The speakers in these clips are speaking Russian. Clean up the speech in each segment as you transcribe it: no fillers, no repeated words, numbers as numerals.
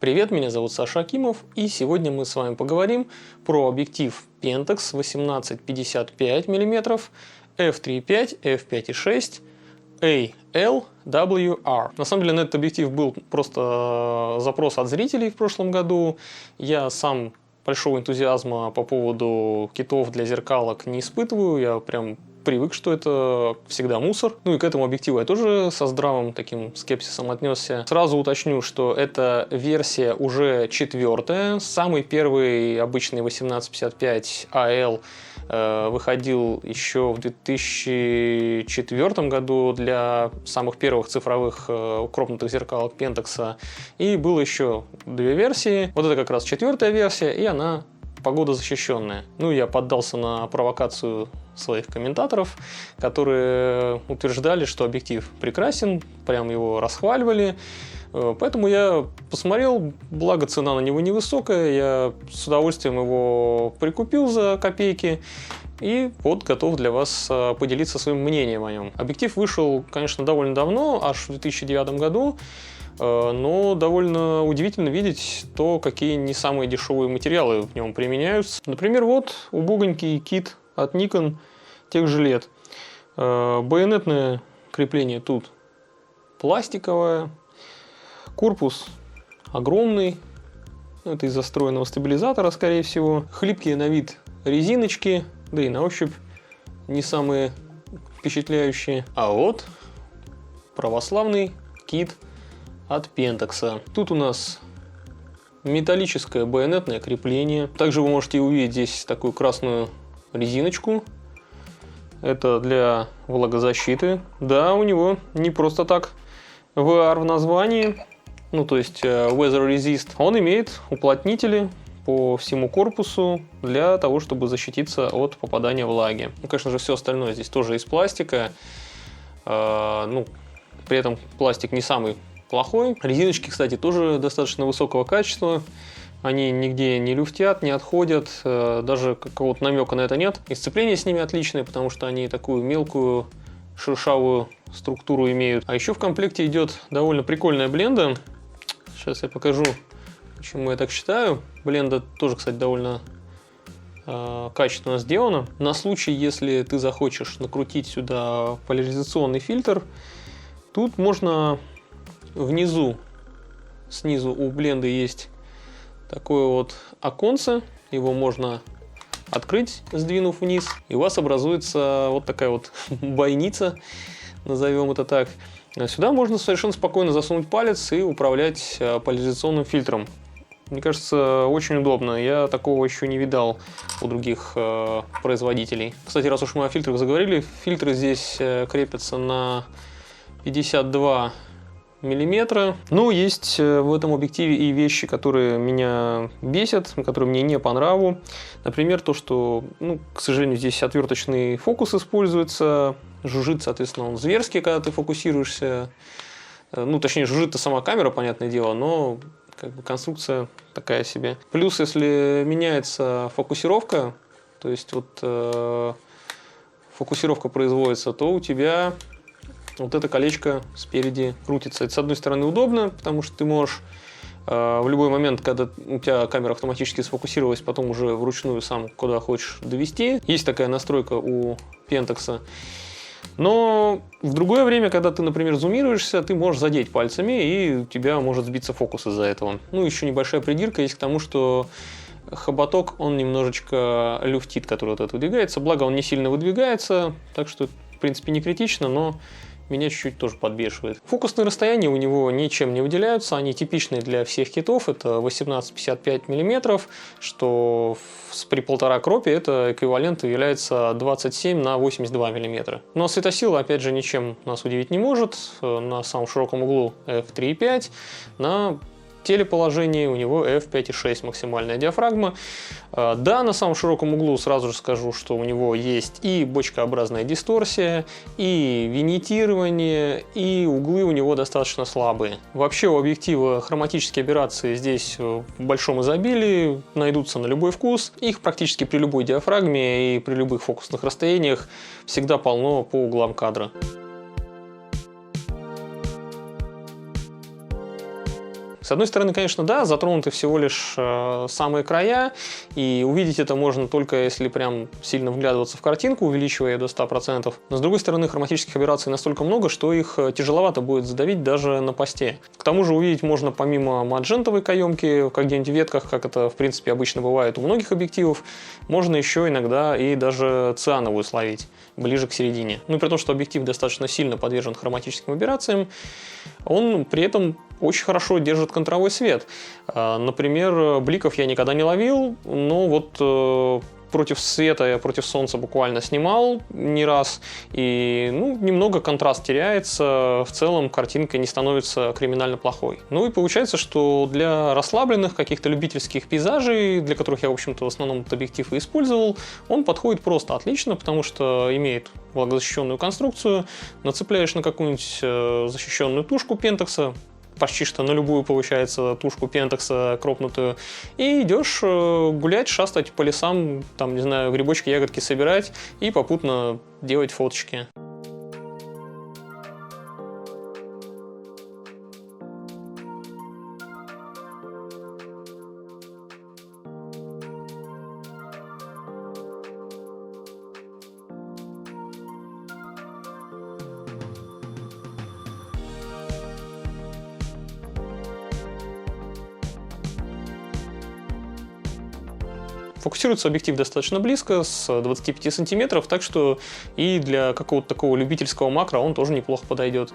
Привет, меня зовут Саша Акимов, и сегодня мы с вами поговорим про объектив Pentax 18-55 мм, f3.5, f5.6, ALWR. На самом деле на этот объектив был просто запрос от зрителей в прошлом году. Я сам большого энтузиазма по поводу китов для зеркалок не испытываю, я прям привык, что это всегда мусор. Ну и к этому объективу я тоже со здравым таким скепсисом отнесся. Сразу уточню, что эта версия уже 4-я. Самый первый обычный 18-55 AL выходил еще в 2004 году для самых первых цифровых укропнутых зеркалок Pentax. И было еще 2 версии. Вот это как раз 4-я версия, и она погодозащищенная. Ну, я поддался на провокацию своих комментаторов, которые утверждали, что объектив прекрасен, прям его расхваливали. Поэтому я посмотрел, благо цена на него невысокая, я с удовольствием его прикупил за копейки и вот готов для вас поделиться своим мнением о нем. Объектив вышел, конечно, довольно давно, аж в 2009 году, но довольно удивительно видеть то, какие не самые дешевые материалы в нем применяются. Например, вот убогонький кит от Nikon тех же лет. Байонетное крепление тут пластиковое. Корпус огромный. Это из-за встроенного стабилизатора, скорее всего. Хлипкие на вид резиночки, да и на ощупь не самые впечатляющие. А вот православный кит от Pentax. Тут у нас металлическое байонетное крепление. Также вы можете увидеть здесь такую красную резиночку. Это для влагозащиты. Да, у него не просто так VR в названии. Ну, то есть Weather Resist. Он имеет уплотнители по всему корпусу для того, чтобы защититься от попадания влаги. Ну, конечно же, все остальное здесь тоже из пластика. Ну, при этом пластик не самый плохой. Резиночки, кстати, тоже достаточно высокого качества. Они нигде не люфтят, не отходят. Даже какого-то намека на это нет. И сцепление с ними отличное, потому что они такую мелкую шершавую структуру имеют. А еще в комплекте идет довольно прикольная бленда. Сейчас я покажу, почему я так считаю. Бленда тоже, кстати, довольно качественно сделана. На случай, если ты захочешь накрутить сюда поляризационный фильтр, тут можно внизу, снизу у бленды есть такое вот оконце. Его можно открыть, сдвинув вниз, и у вас образуется вот такая вот бойница, назовем это так. Сюда можно совершенно спокойно засунуть палец и управлять поляризационным фильтром. Мне кажется, очень удобно. Я такого еще не видал у других производителей. Кстати, раз уж мы о фильтрах заговорили, фильтры здесь крепятся на 52 миллиметра. Но есть в этом объективе и вещи, которые меня бесят, которые мне не по нраву. Например, то, что, к сожалению, здесь отверточный фокус используется. Жужжит, соответственно, он зверский, когда ты фокусируешься. Точнее, жужжит-то сама камера, понятное дело, но конструкция такая себе. Плюс, если меняется фокусировка, то есть вот фокусировка производится, то у тебя вот это колечко спереди крутится. Это, с одной стороны, удобно, потому что ты можешь в любой момент, когда у тебя камера автоматически сфокусировалась, потом уже вручную сам куда хочешь довести. Есть такая настройка у Pentax. Но в другое время, когда ты, например, зумируешься, ты можешь задеть пальцами, и у тебя может сбиться фокус из-за этого. Еще небольшая придирка есть к тому, что хоботок, он немножечко люфтит, который вот это выдвигается. Благо, он не сильно выдвигается, так что, в принципе, не критично, но меня чуть-чуть тоже подбешивает. Фокусные расстояния у него ничем не выделяются, они типичные для всех китов, это 18-55 мм, что при 1,5 кропе это эквивалент является 27 на 82 мм. Но светосила, опять же, ничем нас удивить не может, на самом широком углу f3.5, на телеположении у него f5.6 максимальная диафрагма. Да, на самом широком углу сразу же скажу, что у него есть и бочкообразная дисторсия, и винитирование, и углы у него достаточно слабые. Вообще у объектива хроматические операции здесь в большом изобилии, найдутся на любой вкус. Их практически при любой диафрагме и при любых фокусных расстояниях всегда полно по углам кадра. С одной стороны, конечно, да, затронуты всего лишь самые края, и увидеть это можно только если прям сильно вглядываться в картинку, увеличивая ее до 100%. Но с другой стороны, хроматических аберраций настолько много, что их тяжеловато будет задавить даже на посте. К тому же увидеть можно помимо маджентовой каемки, как где-нибудь в ветках, как это в принципе обычно бывает у многих объективов, можно еще иногда и даже циановую словить ближе к середине. Ну и при том, что объектив достаточно сильно подвержен хроматическим аберрациям, он при этом очень хорошо держит контровой свет. Например, бликов я никогда не ловил, но вот против света я против солнца буквально снимал не раз, и немного контраст теряется, в целом картинка не становится криминально плохой. Ну и получается, что для расслабленных каких-то любительских пейзажей, для которых я, в общем-то, в основном этот объектив и использовал, он подходит просто отлично, потому что имеет влагозащищенную конструкцию, нацепляешь на какую-нибудь защищенную тушку пентакса, почти что на любую, получается, тушку пентакса кропнутую, и идешь гулять, шастать по лесам, там, не знаю, грибочки, ягодки собирать и попутно делать фоточки. Фокусируется объектив достаточно близко, с 25 сантиметров, так что и для какого-то такого любительского макро он тоже неплохо подойдет.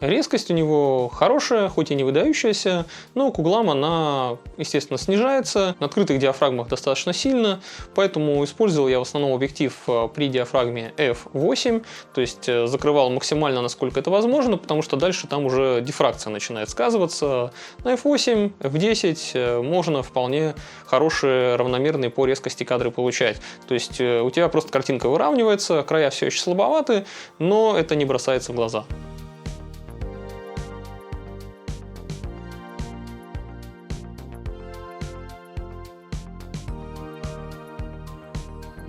Резкость у него хорошая, хоть и не выдающаяся, но к углам она, естественно, снижается. На открытых диафрагмах достаточно сильно, поэтому использовал я в основном объектив при диафрагме f8, то есть закрывал максимально, насколько это возможно, потому что дальше там уже дифракция начинает сказываться. На f8, f10 можно вполне хорошие равномерные по резкости кадры получать. То есть у тебя просто картинка выравнивается, края все еще слабоваты, но это не бросается в глаза.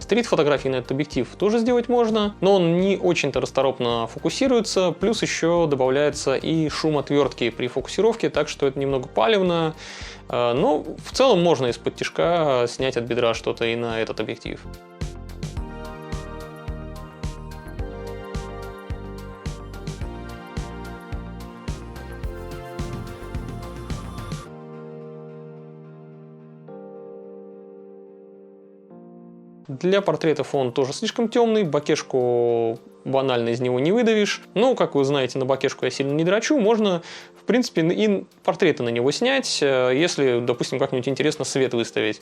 Стрит-фотографии на этот объектив тоже сделать можно, но он не очень-то расторопно фокусируется, плюс еще добавляется и шум отвертки при фокусировке, так что это немного палевно, но в целом можно из-под тишка снять от бедра что-то и на этот объектив. Для портретов он тоже слишком темный, бокешку банально из него не выдавишь. Но, как вы знаете, на бокешку я сильно не дрочу, можно, в принципе, и портреты на него снять, если, допустим, как-нибудь интересно свет выставить.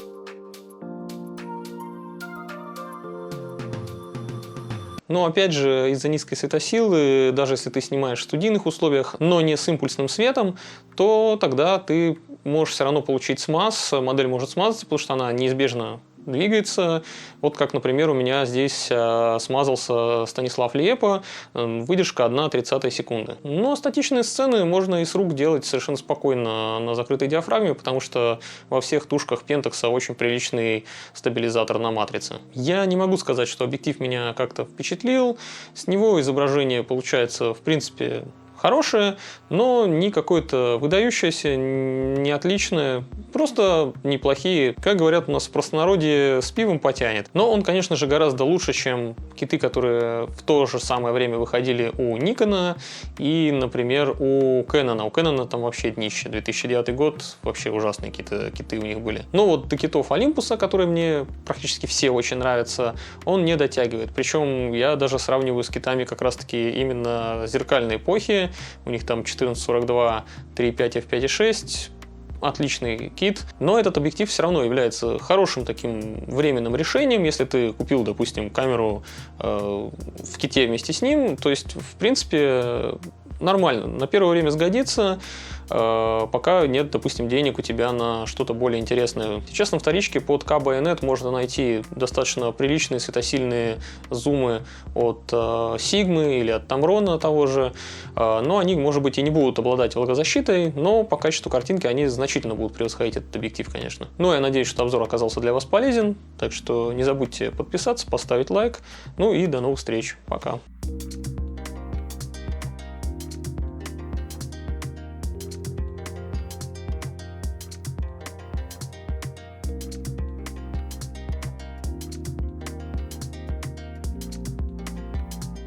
Но опять же, из-за низкой светосилы, даже если ты снимаешь в студийных условиях, но не с импульсным светом, то тогда ты можешь все равно получить смаз, модель может смазаться, потому что она неизбежно двигается. Вот как, например, у меня здесь смазался Станислав Лиепа, выдержка 1/30 секунды. Но статичные сцены можно и с рук делать совершенно спокойно на закрытой диафрагме, потому что во всех тушках Пентакса очень приличный стабилизатор на матрице. Я не могу сказать, что объектив меня как-то впечатлил. С него изображение получается, в принципе, хорошее, но не какое-то выдающееся, не отличное, просто неплохие. Как говорят у нас в простонародье, с пивом потянет. Но он, конечно же, гораздо лучше, чем киты, которые в то же самое время выходили у Никона и, например, у Кэнона. У Кэнона там вообще днище. 2009 год, вообще ужасные киты у них были. Но вот до китов Олимпуса, которые мне практически все очень нравятся, он не дотягивает. Причем я даже сравниваю с китами как раз-таки именно зеркальной эпохи. У них там 1442, 3.5, f5.6. Отличный кит, но этот объектив все равно является хорошим таким временным решением, если ты купил, допустим, камеру в ките вместе с ним, то есть, в принципе, нормально, на первое время сгодится, пока нет, допустим, денег у тебя на что-то более интересное. Сейчас на вторичке под К-байонет можно найти достаточно приличные светосильные зумы от Sigma или от Tamron того же, но они, может быть, и не будут обладать влагозащитой, но по качеству картинки они значительно будут превосходить этот объектив, конечно. Ну, я надеюсь, что обзор оказался для вас полезен, так что не забудьте подписаться, поставить лайк, ну и до новых встреч. Пока.